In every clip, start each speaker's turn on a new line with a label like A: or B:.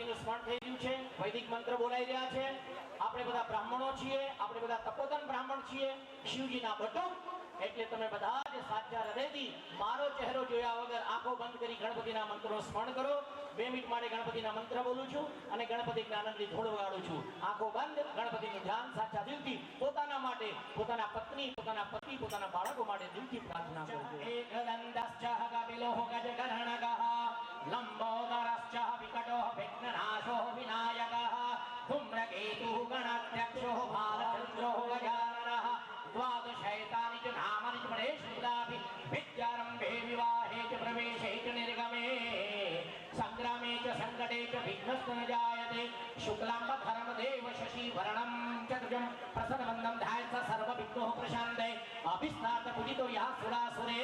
A: ગણપતિનું સ્મરણ થઈ રહ્યું છે, વૈદિક મંત્ર બોલાઈ રહ્યા છે। આપણે બધા બ્રાહ્મણો છીએ, આપણે બધા તપોધન બ્રાહ્મણ છીએ, શિવજીના બટુક। એટલે તમે બધા જ સાચા હૃદયથી મારો ચહેરો જોયા વગર આંખો બંધ કરી ગણપતિના મંત્રનું સ્મરણ કરો। 2 મિનિટ માટે ગણપતિના મંત્ર બોલું છું અને ગણપતિ જ્ઞાનંદની ધૂળ વગાડું છું। આંખો બંધ, ગણપતિનું ધ્યાન સાચા દિલથી પોતાના માટે, પોતાના પત્ની, પોતાના પતિ, પોતાના બાળકો માટે દિલથી પ્રાર્થના કરજો। એકદંતશ્ચ કપિલો ગજકર્ણકઃ લંબોદરશ્ચ વિકટો વિઘ્નનાશો વિનાયકઃ ધૂમ્રકેતુ ગણાધ્યક્ષો બાલચંદ્રો ગજાનનઃ द्वादशैतानि च नामानि च परेषुदापि विद्यारम्भे विवाहे च प्रवेशे च निर्गमे संग्रामे च संकटे च विघ्नस्तु न जायते शुक्लाम्बरधरमदेव शशिवर्णं चतुर्भुजं प्रसन्नवदनं ध्यायेत् सर्वविघ्नोः प्रशान्ते अभिस्नातपूजितो यः सुरासुरे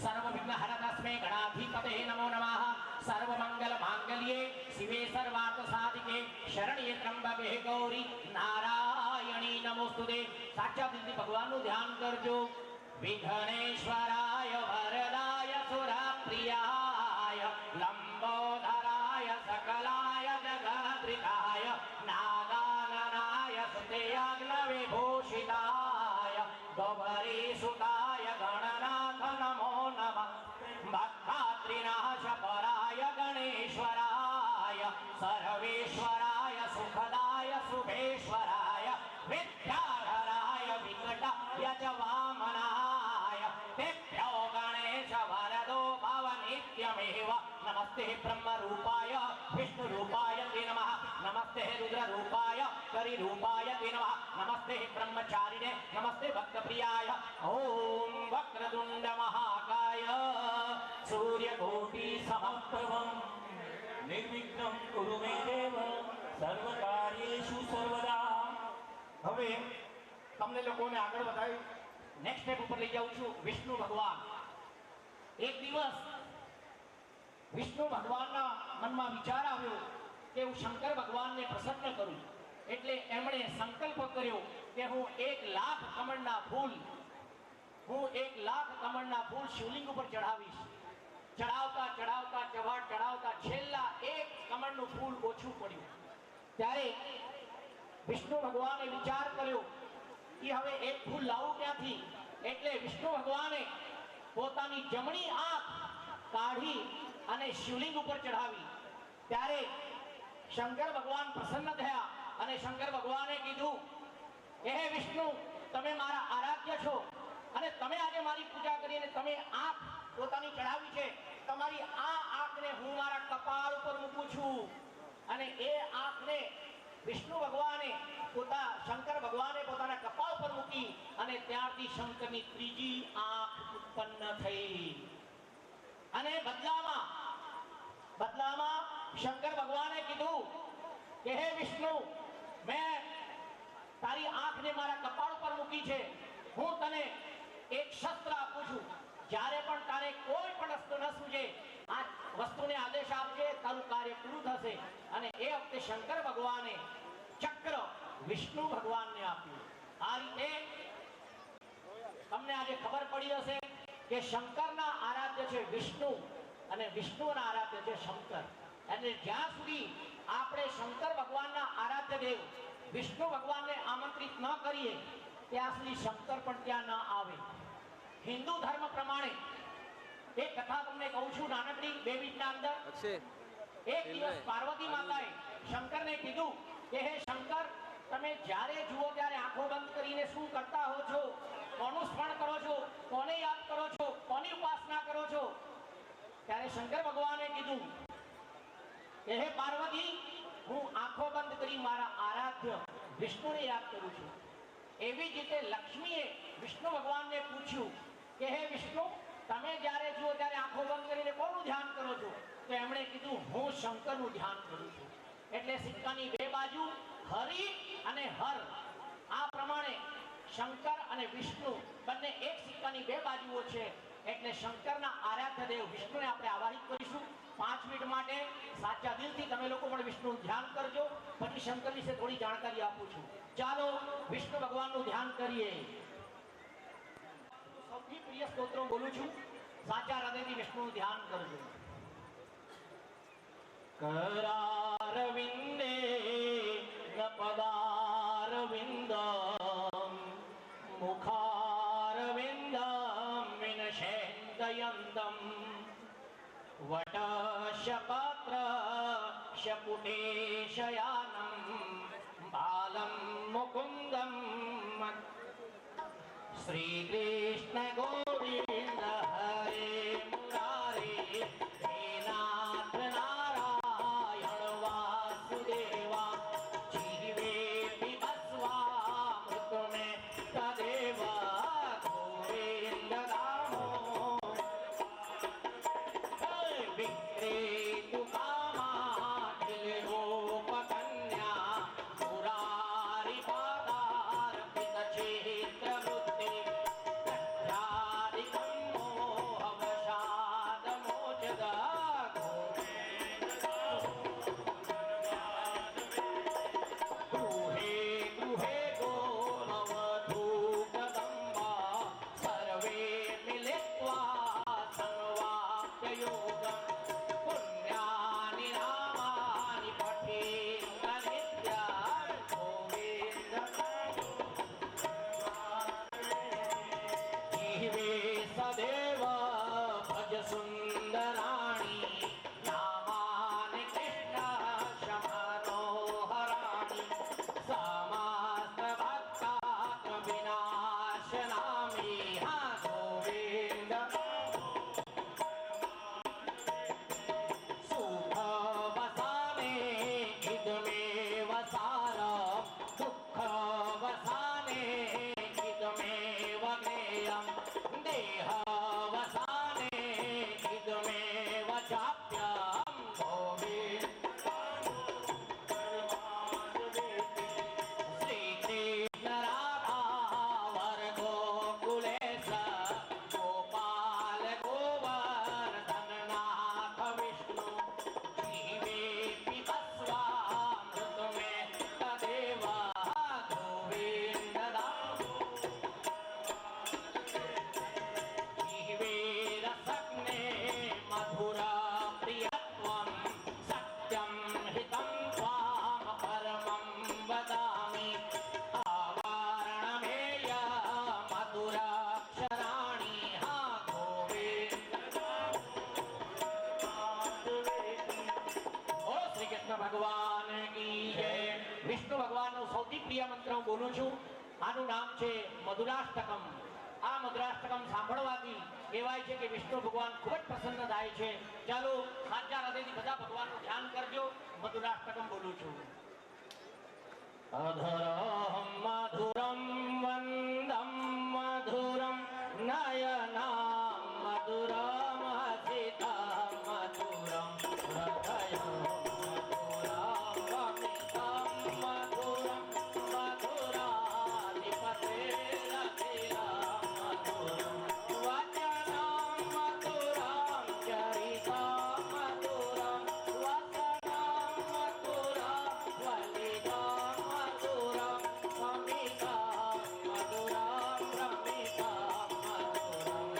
A: सर्वविघ्नहरतस्मै गणाधिपतये नमो नमः। सर्वमङ्गलमाङ्गल्ये शिवे सर्वार्थसाधिके शरण्ये त्र्यम्बके गौरी नारायणी नमोस्तुते। साक्षात भगवानનું ધ્યાન કરજો। વિઘ્નેશ્વરાય વરદાય સુરપ્રિયાય લંબોદરાય સકલાય જગદ્રિતાય નાગાનનાય સુતેયજ્ઞવિભૂષિતાય ગૌરીસુતાય ગણનાથ નમો નમઃ। ભક્તાત્રિનાશ પરાય ગણેશ્વરાય સર્વેશ્વરાય સુખદાય શુભેશ્વરાય વિદ્યાધરાય વિકટાય ચ વામનાય તેભ્યો ગણેશ વરદો ભવ નિત્યમેવ। નમસ્તે બ્રહ્મરૂપાય વિષ્ણુરૂપાય તે નમઃ। નમસ્તે રુદ્રરૂપાય કરીરૂપાય તે નમઃ। નમસ્તે બ્રહ્મચારિણે નમસ્તે ભક્તપ્રિયાય। ઓમ વક્રતુંડ મહાકાય સૂર્યકોટિ સમપ્રભં નિર્વિઘ્नं કુરુ મે દેવ સર્વકાર્યેષુ સર્વદા। હવે તમને લોકોને આગળ વધાવી નેક્સ્ટ સ્ટેપ ઉપર લઈ જાઉં છું। વિષ્ણુ ભગવાન, એક દિવસ વિષ્ણુ ભગવાનના મનમાં વિચાર આવ્યો કે હું શંકર ભગવાનને પ્રસન્ન કરું। એટલે એમણે સંકલ્પ કર્યો કે હું 1,00,000 કમળના ફૂલ શિવલિંગ ઉપર ચઢાવીશ। ચઢાવતા છેલ્લા 1 કમળનું ફૂલ ઓછું પડ્યું। ત્યારે વિષ્ણુ ભગવાને વિચાર કર્યો કે હવે 1 ફૂલ લાવું ક્યાંથી? એટલે વિષ્ણુ ભગવાને પોતાની જમણી આંખ કાઢી અને શિવલિંગ ઉપર ચઢાવી। ત્યારે શંકર ભગવાન પ્રસન્ન થયા અને શંકર ભગવાને કીધું કે હે વિષ્ણુ, તમે મારા આરાધ્ય છો અને તમે આજે મારી પૂજા કરીને તમે આંખ પોતાની ચઢાવી છે। તમારી આ આંખને હું મારા કપાળ ઉપર મૂકું છું। અને એ આંખને વિષ્ણુ ભગવાને શંકર ભગવાને પોતાના કપાળ પર મૂકી અને ત્યારથી શંકરની ત્રીજી આંખ ઉત્પન્ન થઈ। અને બદલામાં શંકર ભગવાને કીધું કે હે વિષ્ણુ, મેં તારી આંખને મારા કપાળ પર મૂકી છે। હું તને એક શસ્ત્ર આપું છું। જ્યારે પણ તારે કોઈ પણ વસ્તુ ન સૂજે, આ વસ્તુને આદેશ આપજે, તારું કાર્ય પૂરું થશે। અને એ વખતે શંકર ભગવાને ચક્ર વિષ્ણુ ભગવાનને આપ્યું। આ રીતે તમને આજે ખબર પડી હશે કે શંકરના આરાધ્ય છે વિષ્ણુ અને વિષ્ણુના આરાધ્ય છે શંકર। એટલે જ્યાં સુધી આપણે શંકર ભગવાનના આરાધ્ય દેવ વિષ્ણુ ભગવાનને આમંત્રિત ન કરીએ ત્યાં સુધી શંકર પણ ત્યાં ન આવે। હિન્દુ ધર્મ પ્રમાણે એક કથા તમને કહું છું નાનકડી 2 મિનિટના અંદર। એક દિવસ પાર્વતી માતાએ શંકરને કીધું કે હે શંકર, તમે જ્યારે જુઓ ત્યારે આંખો બંધ કરીને શું કરતા હો છો? કોનું સ્મરણ કરો છો? કોને યાદ કરો છો? કોની ઉપાસના કરો છો? ત્યારે શંકર ભગવાને કીધું કે હે પાર્વતી, હું આંખો બંધ કરી મારા આરાધ્ય વિષ્ણુને યાદ કરું છું। એવી જ રીતે લક્ષ્મીએ વિષ્ણુ ભગવાનને પૂછ્યું કે હે વિષ્ણુ, તમે જ્યારે જુઓ ત્યારે આંખો બંધ કરીને કોનું ધ્યાન કરો છો? તો એમણે કીધું હું શંકરનું ધ્યાન કરું છું। એટલે સિક્કાની 2 બાજુ, હરિ અને હર। આ પ્રમાણે શંકર અને વિષ્ણુ બંને એક સિક્કાની 2 બાજુઓ છે। એટલે શંકરના આરાધ્ય દેવ વિષ્ણુને આપણે આવાહિત કરીશું 5 મિનિટ માટે। સાચા દિલથી તમે લોકો પણ વિષ્ણુનું ધ્યાન કરજો। પછી શંકર વિશે થોડી જાણકારી આપું છું। ચાલો વિષ્ણુ ભગવાનનું ધ્યાન કરીએ। સૌથી પ્રિય સ્તોત્રો બોલું છું, સાચા હૃદયથી વિષ્ણુનું ધ્યાન કરજો। કરા पादारविन्दे न पदारविन्दं मुखारविन्दं विनशेन्दयन्तम् वटशपात्रशपुटेशयानं बालं मुकुन्दं श्रीकृष्ण गोविन्द हरे मुरारे हे नाथ नारायण वासुदेवा जीवे विभस्वामृत में तदेव गोविन्द नामो विक्रेतु कामाखिलरूपकन्या मुरारी पादार्पित क्षेत्रबुद्धि प्रख्यादिकं मोहवशादमोचद गृहे गृहे गोमवधूकदम्बा सर्वे मिलित्वा संवाप्ययोगम् पुण्यानि नामानि पठेन्न नित्यान् गोविन्द जीवे सदैव भज सुन्दराणि नामानि कृष्णस्य मनोहराणि समस्तभक्तात् विनाशनामि हा गोविन्द सुखवसाने इदमेव सारं दुःखवसाने इदमेव ज्ञेयं देहवसाने इदमेव चाप्यं श्रीकृष्ण राधा वरगोकुलेश गोपाल गोवर्धननाथ विष्णु जीवे पिबस्वामृत में तदेव गोविन्द जीवे रसग्ने मधुर प्रियत्वं सत्यं हितं त्वां परमं वदामि आवारणमेय मधुराक्षराणि हा गोविन्द ઓ શ્રી કૃષ્ણ ભગવાન કી જય વિષ્ણુ ભગવાનનો સૌથી પ્રિય મંત્ર હું બોલું છું આનું નામ છે મધુરાષ્ટકમ આ મધુરાષ્ટકમ સાંભળવાથી કહેવાય છે કે વિષ્ણુ ભગવાન ખૂબ જ પ્રસન્ન થાય છે ચાલો સાચા હૃદયથી બધા ભગવાનનું ધ્યાન કરજો મધુરાષ્ટકમ બોલું છું અધરમ મધુરમ વંદમ મધુરમ નયનામ મધુરમ હસિતા મધુરમ હૃદયમ મધુરમ રમિતમ મધુરમ મધુરાધિપતેરધિરા મધુરમ વચનમ મધુરમ ચરિતા મધુરમ વસનમ મધુરમ વલિતા મધુરમ સમિતા મધુરમ રમિતા મધુરમ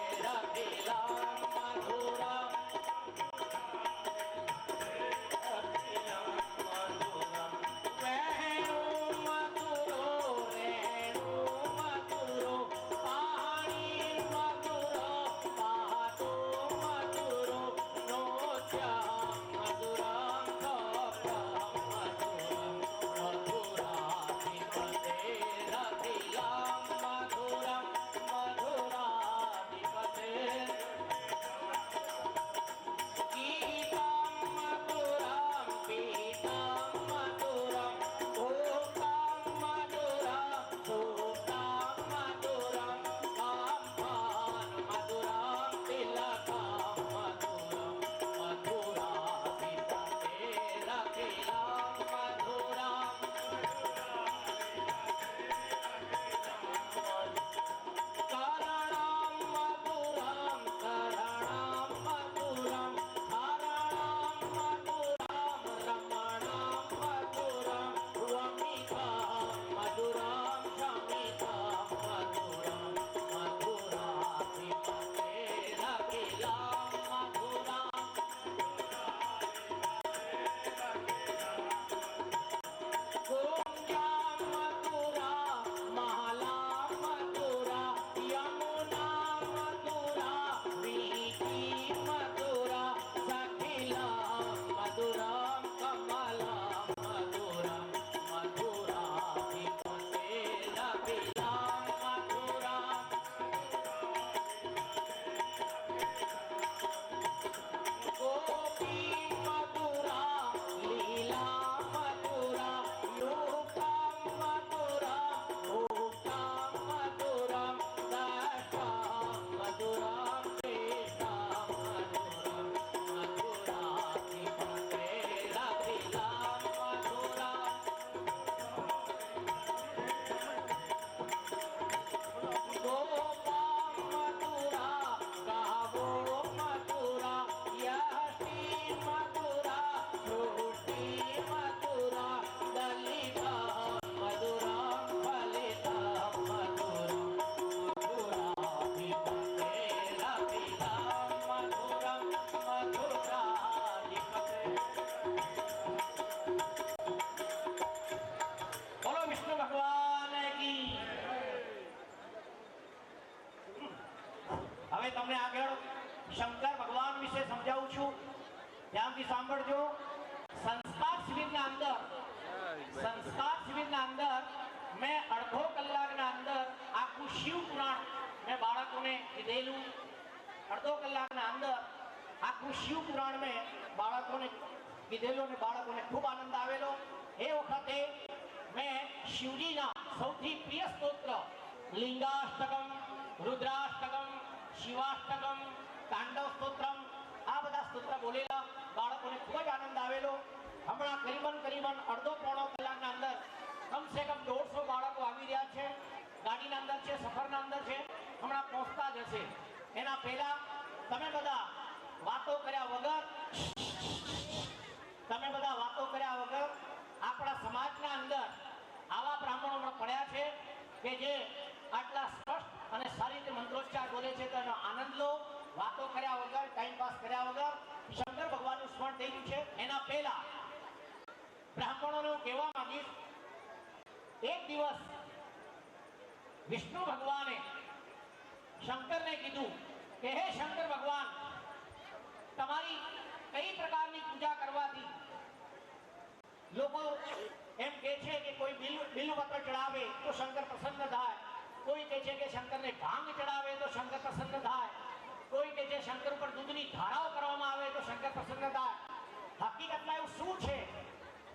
A: મધુરાધિપતેરધિરા મધુરમ ધ્યાનથી સાંભળજો. સંસ્કાર શિબિરના અંદર મેં અડધો કલાકના અંદર આખું શિવ પુરાણ મેં બાળકોને કીધેલું. અડધો કલાકના અંદર આખું શિવ પુરાણ મેં બાળકોને કીધેલું અને બાળકોને ખૂબ આનંદ આવેલો. એ વખતે મેં શિવજીના સૌથી પ્રિય સ્તોત્ર લિંગાષ્ટકમ, રુદ્રાષ્ટકમ, શિવાષ્ટકમ, તાંડવ સ્તોત્રમ આ બધા સ્તોત્ર બોલેલા. બાળકોને ખૂબ જ આનંદ આવેલો. હમણાં કરીબન અડધો પોણો કલાકના અંદર કમસે કમ 150 બાળકો આવી રહ્યા છે. ગાડીના અંદર છે, સફરના અંદર છે, હમણાં પહોંચતા જ હશે. એના પહેલા તમે બધા વાતો કર્યા વગર આપણા સમાજના અંદર આવા બ્રાહ્મણો પડ્યા છે કે જે આટલા સ્પષ્ટ અને સારી રીતે મંત્રોચ્ચાર બોલે છે. તો એનો આનંદ લો. વાતો કર્યા વગર, ટાઈમ પાસ કર્યા વગર શંકર ભગવાનનું સ્મરણ થઈ ગયું છે. એના પહેલા બ્રાહ્મણોને હું કહેવા માંગીશ, એક દિવસ વિષ્ણુ ભગવાને શંકરને કીધું કે હે શંકર ભગવાન, તમારી કઈ પ્રકારની પૂજા કરવાથી લોકો એમ કહે છે કે કોઈ બિલ્વપત્ર ચડાવે તો શંકર પ્રસન્ન થાય, કોઈ કહે છે કે શંકરને ભાંગ ચડાવે તો શંકર પ્રસન્ન થાય, કોઈ કહે છે શંકર ઉપર દૂધની ધારાઓ કરવામાં આવે તો શંકર પ્રસન્ન થાય. હકીકતમાં એવું શું છે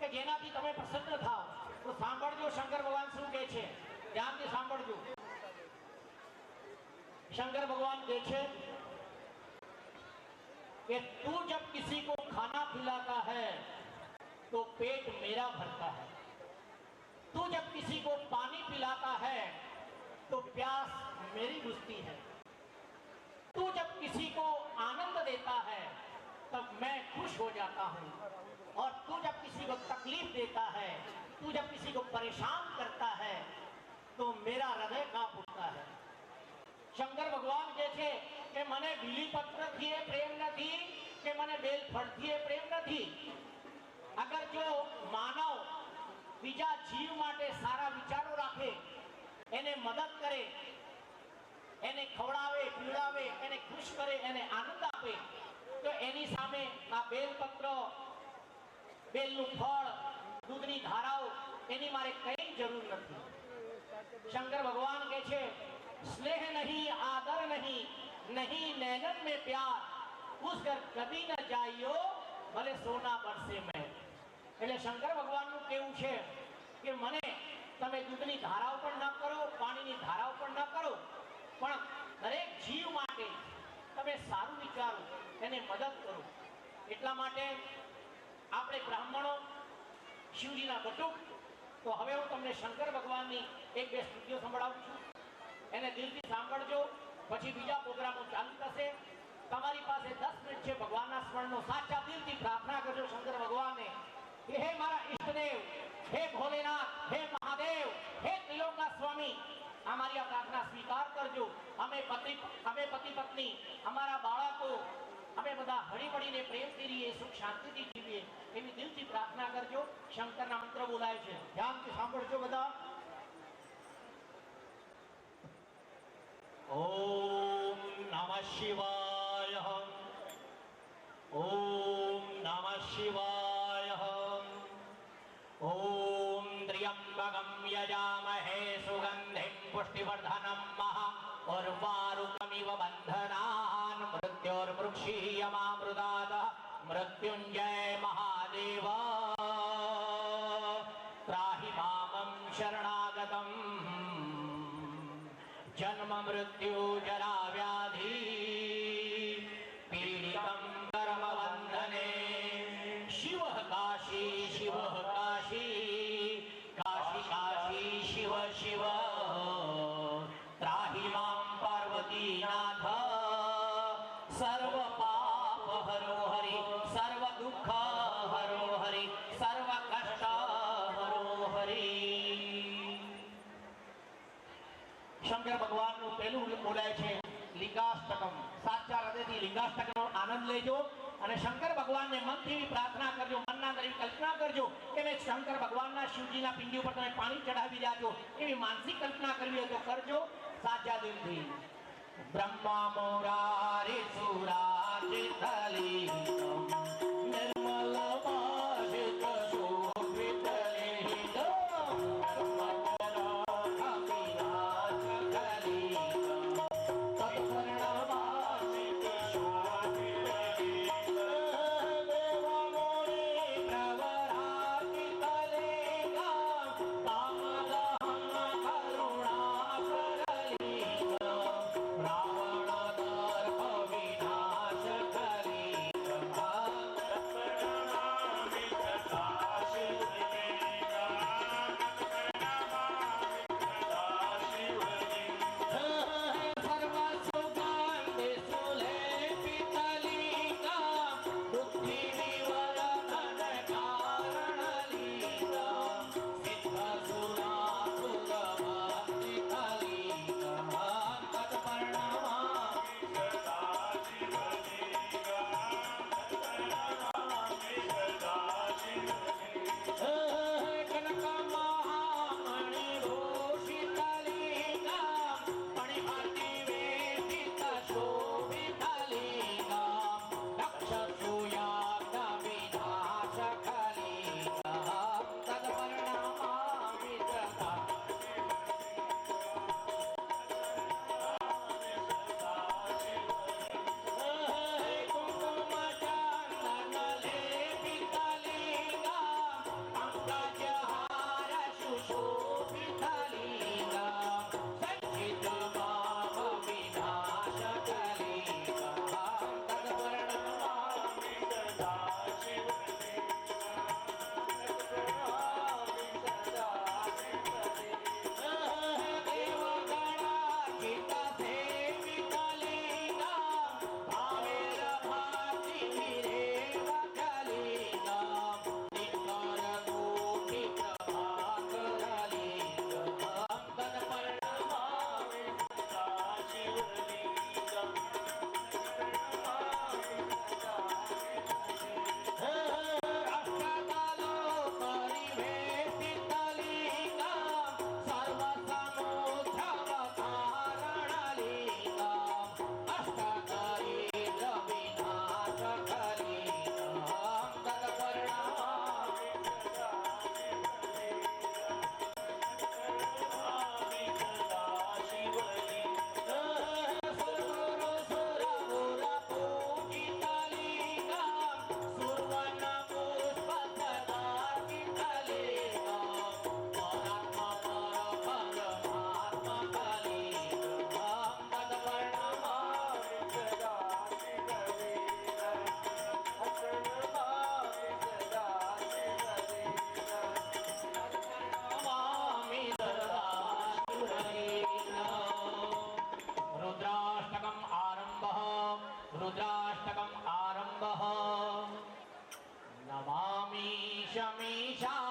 A: કે જેનાથી તમે પ્રસન્ન થાઓ? તો સાંભળજો શંકર ભગવાન શું કહે છે. ધ્યાનથી સાંભળજો. शंकर भगवान देखे कि तू जब किसी को खाना खिलाता है तो पेट मेरा भरता है, तू जब किसी को पानी पिलाता है तो प्यास मेरी बुझती है, तू जब किसी को आनंद देता है तब मैं खुश हो जाता हूँ, और तू जब किसी को तकलीफ देता है, तू जब किसी को परेशान करता है तो मेरा हृदय कांप उठता है. शंकर भगवान कहते कि मने बीलीपत्र थी प्रेम नहीं कि मने बेलफळ थी प्रेम नहीं. अगर जो मानव बीजा जीव माटे सारा विचारो राखे, एने मदद करे, एने खवड़ावे पीवड़ावे, एने खुश करे, एने आनंद आपे, तो एनी सामे आ बेलपत्र, बेलनु फळ, दूधनी धाराओ एनी मारे कई जरूर नहीं. शंकर भगवान कहे छे स्नेह नहीं, आदर नहीं, नहीं नैनन में प्यार, उस घर कभी न जाइयो भले सोना बरसे में. એટલે શંકર ભગવાનનું કેવું છે કે મને તમે દૂધની ધારાઓ પણ ન કરો, પાણીની ધારાઓ પણ ન કરો, પણ દરેક જીવ માટે તમે સારું વિચારો, એને મદદ કરો. એટલા માટે આપણે બ્રાહ્મણો શિવજીના બટુક. તો હવે હું તમને શંકર ભગવાનની એક બે સ્તુતિઓ સંભળાવું છું, એને દિલથી સાંભળજો. પછી બીજા પ્રોગ્રામો ચાલુ થશે. તમારી પાસે 10 મિનિટ છે ભગવાનના સ્મરણનો. સાચા દિલથી પ્રાર્થના કરજો શંકર ભગવાનને કે હે મારા ઈષ્ટદેવ, હે ભોલેનાથ, હે મહાદેવ, હે ત્રિલોકનાથ સ્વામી, અમારી આ પ્રાર્થના સ્વીકાર કરજો. અમે પતિ પત્ની, અમારા બાળકો, અમે બધા હળી મળીને પ્રેમથી રહીએ, સુખ શાંતિથી જીવીએ, એવી દિલથી પ્રાર્થના કરજો. શંકરના મંત્ર બોલાય છે, ધ્યાનથી સાંભળજો બધા. ओम नमः शिवाय, ओम नमः शिवाय, ओम त्र्यंबकं यजामहे सुगंधिं पुष्टिवर्धनं उर्वारुकमिव बन्धनान् मृत्योर्मुक्षीयमामृतात् मृत्युंजय महादेव त्राहि मामं शरणागतम् जन्म मृत्यु जरा व्याधि पीडितं कर्म बंधने. शिव काशी काशी काशी शिव शिव त्राहि मां पार्वतीनाथ सर्व पाप हरो हरि, सर्व दुख हरो हरि, सर्व कष्ट हरो हरि. શંકર ભગવાનનું પહેલું બોલાય છે લિંગાષ્ટકમ. સાચા હૃદયથી લિંગાષ્ટકનો આનંદ લેજો અને શંકર ભગવાનને મનથી પ્રાર્થના કરજો, મનના અંદર કલ્પના કરજો કે મેં શંકર ભગવાનના શિવજીના પિંડી ઉપર તમે પાણી ચડાવી રહ્યા છો, એવી માનસિક કલ્પના કરવી હોય તો કરજો સાચા દિલથી. બ્રહ્મા મોરારી સુરાચિતલી શમીશા